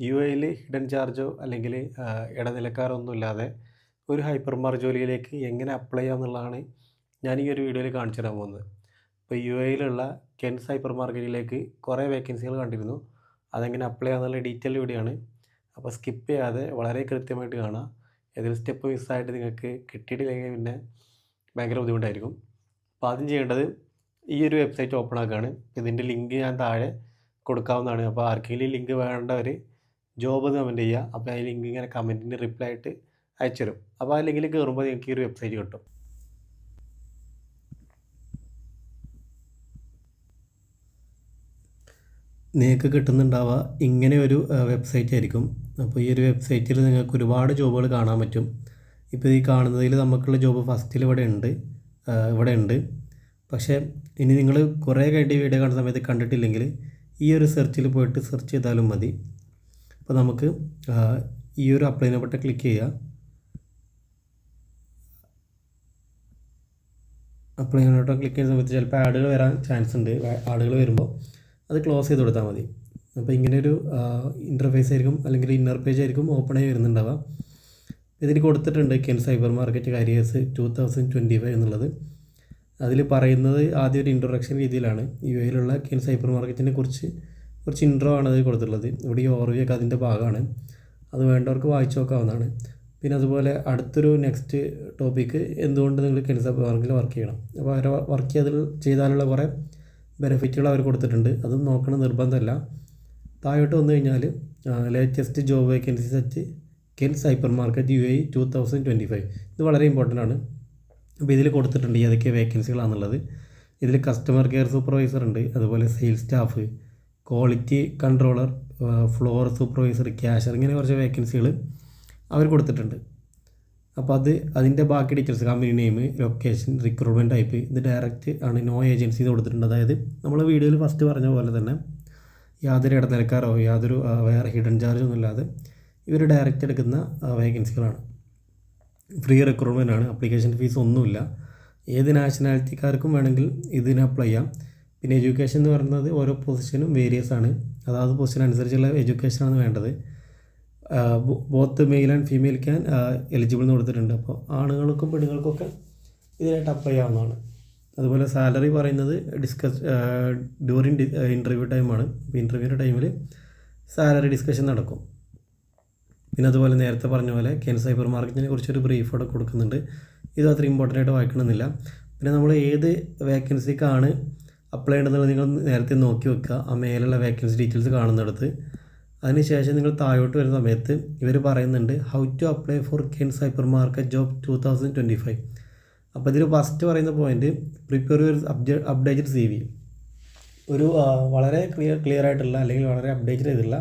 U എയിൽ hidden ചാർജോ അല്ലെങ്കിൽ ഇടനിലക്കാരൊന്നുമില്ലാതെ ഒരു ഹൈപ്പർ മാർക്കറ്റ് ജോലിയിലേക്ക് എങ്ങനെ അപ്ലൈ ചെയ്യാമെന്നുള്ളതാണ് ഞാൻ ഈ ഒരു വീഡിയോയിൽ കാണിച്ചു തരാൻ പോകുന്നത്. ഇപ്പോൾ യു എയിലുള്ള കെൻസ് ഹൈപ്പർ മാർക്കറ്റിലേക്ക് കുറേ വേക്കൻസികൾ കണ്ടിരുന്നു. അതെങ്ങനെ അപ്ലൈ ചെയ്യാമെന്നുള്ള ഡീറ്റെയിൽ വീഡിയോ ആണ്. അപ്പോൾ സ്കിപ്പ് ചെയ്യാതെ വളരെ കൃത്യമായിട്ട് കാണാം. ഏതൊരു സ്റ്റെപ്പ് മിസ്സായിട്ട് നിങ്ങൾക്ക് കിട്ടിയിട്ടില്ലെങ്കിൽ പിന്നെ ഭയങ്കര ബുദ്ധിമുട്ടായിരിക്കും. അപ്പോൾ ആദ്യം ചെയ്യേണ്ടത് ഈ ഒരു വെബ്സൈറ്റ് ഓപ്പൺ ആക്കുകയാണ്. ഇതിൻ്റെ ലിങ്ക് ഞാൻ താഴെ കൊടുക്കാവുന്നതാണ്. അപ്പോൾ ആർക്കെങ്കിലും ലിങ്ക് വേണ്ടവർ ജോബ് എന്ന് കമൻറ്റ് ചെയ്യുക. അപ്പോൾ ആ ലിങ്ക് ഇങ്ങനെ കമൻറ്റിന് റിപ്ലൈ ആയിട്ട് അയച്ചു തരും. അപ്പോൾ ആ ലിങ്കിൽ കയറുമ്പോൾ നിങ്ങൾക്ക് ഈ ഒരു വെബ്സൈറ്റ് കിട്ടും. നിങ്ങൾക്ക് കിട്ടുന്നുണ്ടാവുക ഇങ്ങനെ ഒരു വെബ്സൈറ്റ് ആയിരിക്കും. അപ്പോൾ ഈ ഒരു വെബ്സൈറ്റിൽ നിങ്ങൾക്ക് ഒരുപാട് ജോബുകൾ കാണാൻ പറ്റും. ഇപ്പോൾ ഈ കാണുന്നതിൽ നമുക്കുള്ള ജോബ് ഫസ്റ്റിൽ ഇവിടെ ഉണ്ട്. പക്ഷേ ഇനി നിങ്ങൾ കുറേ കഴിഞ്ഞ് വീഡിയോ കാണുന്ന സമയത്ത് കണ്ടിട്ടില്ലെങ്കിൽ ഈ ഒരു സെർച്ചിൽ പോയിട്ട് സെർച്ച് ചെയ്താലും മതി. അപ്പോൾ നമുക്ക് ഈ ഒരു അപ്ലൈനെ ബട്ടൺ ക്ലിക്ക് ചെയ്യുക. അപ്ലൈ ബട്ടൺ ക്ലിക്ക് ചെയ്യുന്ന സമയത്ത് ചിലപ്പോൾ ആഡുകൾ വരാൻ ചാൻസ് ഉണ്ട്. ആഡുകൾ വരുമ്പോൾ അത് ക്ലോസ് ചെയ്ത് കൊടുത്താൽ മതി. അപ്പോൾ ഇങ്ങനെയൊരു ഇൻ്റർഫേസ് ആയിരിക്കും, അല്ലെങ്കിൽ ഇന്നർ പേജ് ആയിരിക്കും ഓപ്പൺ ആയി വരുന്നുണ്ടാവുക. ഇതിൽ കൊടുത്തിട്ടുണ്ട് കെൻസ് ഹൈപ്പർ മാർക്കറ്റ് കരിയേഴ്സ് 2025 എന്നുള്ളത്. അതിൽ പറയുന്നത് ആദ്യം ഒരു ഇൻട്രൊഡക്ഷൻ രീതിയിലാണ്. യു എയിലുള്ള കെൻസ് ഹൈപ്പർ മാർക്കറ്റിനെ കുറിച്ച് കുറച്ച് ഇൻട്രോ ആണ് അതിൽ കൊടുത്തിട്ടുള്ളത്. ഇവിടെ ഈ ഓവർവ്യൂ ഒക്കെ അതിൻ്റെ ഭാഗമാണ്. അത് വേണ്ടവർക്ക് വായിച്ചു നോക്കാവുന്നതാണ്. പിന്നെ അതുപോലെ അടുത്തൊരു നെക്സ്റ്റ് ടോപ്പിക്ക് എന്തുകൊണ്ട് നിങ്ങൾ കെൻസ് ഹൈപ്പർ മാർക്കറ്റിൽ വർക്ക് ചെയ്യണം. അപ്പോൾ അവർ വർക്ക് ചെയ്താലുള്ള കുറേ ബെനിഫിറ്റുകൾ അവർ കൊടുത്തിട്ടുണ്ട്. അതും നോക്കണം നിർബന്ധമല്ല. താഴോട്ട് വന്നു കഴിഞ്ഞാൽ latest job vacancies at Ken's hyper market UAE 2025 ഇത് വളരെ ഇമ്പോർട്ടൻ്റ് ആണ്. അപ്പോൾ ഇതിൽ കൊടുത്തിട്ടുണ്ട് ഏതൊക്കെ വേക്കൻസികളാണെന്നുള്ളത്. ഇതിൽ കസ്റ്റമർ കെയർ സൂപ്പർവൈസർ ഉണ്ട്, അതുപോലെ sales staff, quality controller, floor supervisor, cashier, ഇങ്ങനെ കുറച്ച് വേക്കൻസികൾ അവർ കൊടുത്തിട്ടുണ്ട്. അപ്പോൾ അതിൻ്റെ ബാക്കി details company name, location, recruitment type, ഇത് ഡയറക്റ്റ് ആണ്, നോ ഏജൻസി എന്ന് കൊടുത്തിട്ടുണ്ട്. അതായത് നമ്മൾ വീഡിയോയിൽ ഫസ്റ്റ് പറഞ്ഞ പോലെ തന്നെ യാതൊരു ഇടനിലക്കാരോ യാതൊരു വേറെ ഹിഡൻ ചാർജൊന്നും ഇല്ലാതെ ഇവർ ഡയറക്റ്റ് എടുക്കുന്ന വേക്കൻസികളാണ്. ഫ്രീ റിക്രൂട്ട്മെൻ്റ് ആണ്, അപ്ലിക്കേഷൻ ഫീസ് ഒന്നുമില്ല. ഏത് നാഷണാലിറ്റിക്കാർക്കും വേണമെങ്കിൽ ഇതിന് അപ്ലൈ ചെയ്യാം. പിന്നെ എഡ്യൂക്കേഷൻ എന്ന് പറയുന്നത് ഓരോ പൊസിഷനും വേരിയസ് ആണ്. അതായത് പൊസിഷൻ അനുസരിച്ചുള്ള എഡ്യൂക്കേഷനാണ് വേണ്ടത്. Both male and female can eligible എന്ന് കൊടുത്തിട്ടുണ്ട്. അപ്പോൾ ആണുങ്ങൾക്കും പെണ്ണുങ്ങൾക്കൊക്കെ ഇതിനായിട്ട് അപ്ലൈ ചെയ്യാവുന്നതാണ്. അതുപോലെ സാലറി പറയുന്നത് ഡ്യൂറിങ് ഇൻ്റർവ്യൂ ടൈമാണ്. അപ്പോൾ ഇൻ്റർവ്യൂവിൻ്റെ ടൈമിൽ സാലറി ഡിസ്കഷൻ നടക്കും. പിന്നെ അതുപോലെ നേരത്തെ പറഞ്ഞ പോലെ കെൻസ് ഹൈപ്പർ മാർക്കറ്റിനെ കുറിച്ചൊരു ബ്രീഫ് അവിടെ കൊടുക്കുന്നുണ്ട്. ഇത് അത്ര ഇമ്പോർട്ടൻ്റ് ആയിട്ട് വായിക്കണമെന്നില്ല. പിന്നെ നമ്മൾ ഏത് വേക്കൻസിക്കാണ് അപ്ലൈ ചെയ്യേണ്ടതെന്നുള്ളത് നിങ്ങൾ നേരത്തെ നോക്കി വെക്കുക. ആ മേലുള്ള വേക്കൻസി ഡീറ്റെയിൽസ് കാണുന്നിടത്ത്. അതിനുശേഷം നിങ്ങൾ താഴോട്ട് വരുന്ന സമയത്ത് ഇവർ പറയുന്നുണ്ട് how to apply for Kenz hyper market job 2025. അപ്പോൾ ഇതിൽ ഫസ്റ്റ് പറയുന്ന point prepare your updated CV. ഒരു വളരെ ക്ലിയർ ആയിട്ടുള്ള അല്ലെങ്കിൽ വളരെ അപ്ഡേറ്റഡ് ചെയ്തിട്ടുള്ള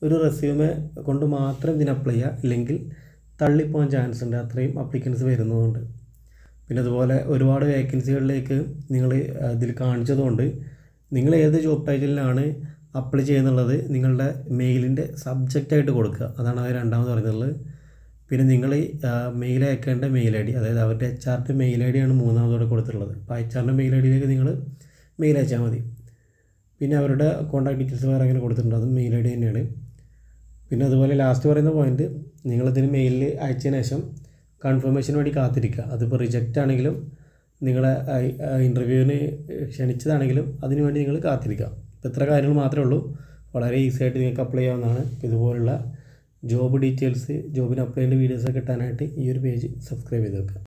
ഒരു റെസ്യൂമെ കൊണ്ട് മാത്രം ഇതിന് അപ്ലൈ ചെയ്യുക, ഇല്ലെങ്കിൽ തള്ളിപ്പോകാൻ ചാൻസ് ഉണ്ട്. അത്രയും അപ്ലിക്കൻസ് വരുന്നതുകൊണ്ട്. പിന്നെ അതുപോലെ ഒരുപാട് വേക്കൻസികളിലേക്ക് നിങ്ങൾ ഇതിൽ കാണിച്ചതുകൊണ്ട് നിങ്ങൾ ഏത് ജോബ് ടൈറ്റിലാണ് അപ്ലൈ ചെയ്യുന്നുള്ളത് നിങ്ങളുടെ മെയിലിൻ്റെ സബ്ജക്റ്റായിട്ട് കൊടുക്കുക. അതാണ് അവർ രണ്ടാമത് പറയുന്നുള്ളത്. പിന്നെ നിങ്ങൾ മെയിൽ അയക്കേണ്ട മെയിൽ ID, അതായത് അവരുടെ HR മെയിൽ ID ആണ് മൂന്നാമതോടെ കൊടുത്തിട്ടുള്ളത്. അപ്പോൾ HR മെയിൽ IDയിലേക്ക് നിങ്ങൾ മെയിൽ അയച്ചാൽ മതി. പിന്നെ അവരുടെ കോൺടാക്ട് ഡീറ്റെയിൽസ് വേറെ അങ്ങനെ കൊടുത്തിട്ടുണ്ട്, അതും മെയിൽ ID തന്നെയാണ്. പിന്നെ അതുപോലെ ലാസ്റ്റ് പറയുന്ന പോയിൻറ്റ്, നിങ്ങളിതിന് മെയിലിൽ അയച്ചതിന് ശേഷം കൺഫർമേഷന് വേണ്ടി കാത്തിരിക്കുക. അതിപ്പോൾ റിജക്റ്റ് ആണെങ്കിലും നിങ്ങളെ ഇൻ്റർവ്യൂവിന് ക്ഷണിച്ചതാണെങ്കിലും അതിന് വേണ്ടി നിങ്ങൾ കാത്തിരിക്കുക. ഇപ്പോൾ ഇത്ര കാര്യങ്ങൾ മാത്രമേ ഉള്ളൂ. വളരെ ഈസി ആയിട്ട് നിങ്ങൾക്ക് അപ്ലൈ ചെയ്യാവുന്നതാണ്. ഇതുപോലുള്ള ജോബ് ഡീറ്റെയിൽസ്, ജോബിന് അപ്ലൈ ചെയ്യേണ്ട വീഡിയോസൊക്കെ കിട്ടാനായിട്ട് ഈ ഒരു പേജ് സബ്സ്ക്രൈബ് ചെയ്ത് വെക്കുക.